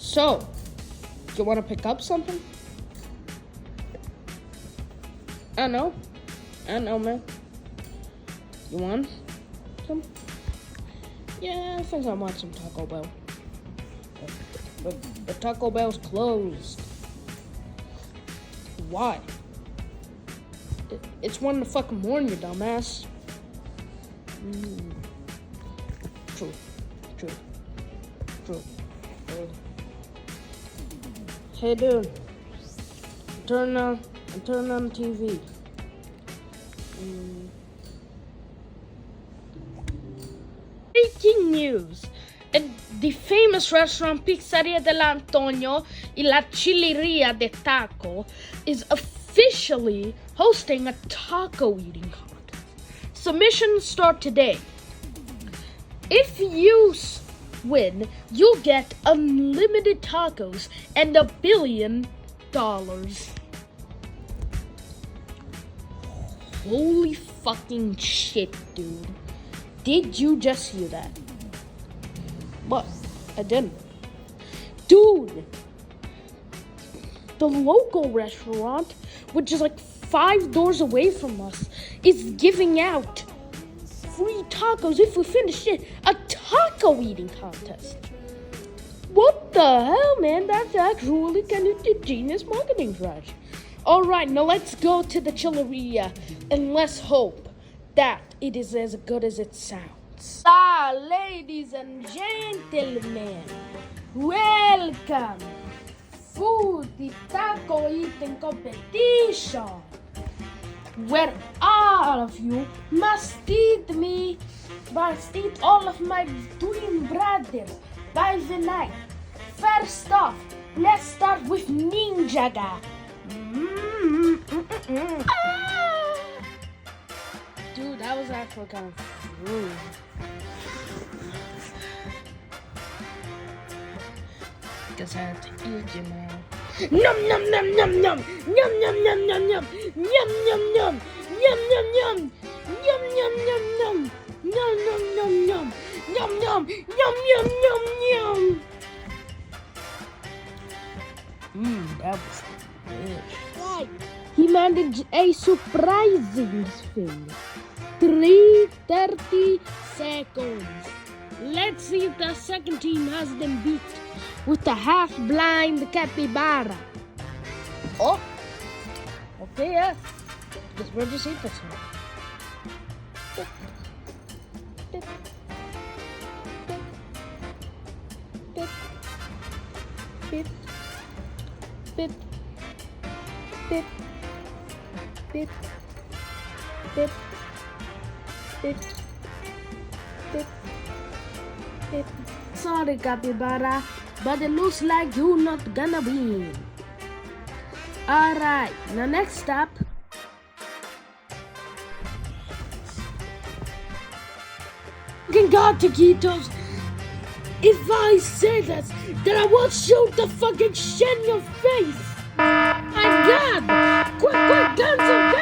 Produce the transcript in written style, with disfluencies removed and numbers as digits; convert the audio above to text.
So, you want to pick up something? I know, man. You want some? Yeah, I think I want some Taco Bell. But Taco Bell's closed. Why? It's 1 in the fucking morning, you dumbass. True. Hey, dude. Turn on TV. Breaking news. The famous restaurant Pizzeria dell'Antonio e la Chilleria de Taco is officially hosting a taco eating contest. Submissions start today. If you win, you'll get unlimited tacos and $1 billion. Holy fucking shit, dude. Did you just hear that? What? I didn't. Dude! The local restaurant, which is like 5 doors away from us, is giving out free tacos if we finish it. A taco eating contest. What the hell, man? That's actually kind of a genius marketing strategy. Alright, now let's go to the Chilleria and let's hope that it is as good as it sounds. Ladies and gentlemen, welcome to the taco eating competition, where all of you must eat all of my twin brothers by the night. First off, let's start with Ninja Guy. Dude, that was actually kind of rude. Guess I have to eat you now. Num num num num num num num num num num yum yum yum yum yum yum yum yum yum yum yum yum yum yum yum yum yum yum. That was delicious. He managed a surprising thing. 3:30 seconds. Let's see if the second team has them beat with the half-blind capybara. Oh, okay, yeah. Guess we'll just eat this one. Bit, bit, bit, bit, bit, bit, bit, bit. Sorry, capybara, but it looks like you're not gonna win. Alright, now next up. Fucking God, Taquitos! If I say this, then I will shoot the fucking shit in your face! My God! Quick, guns and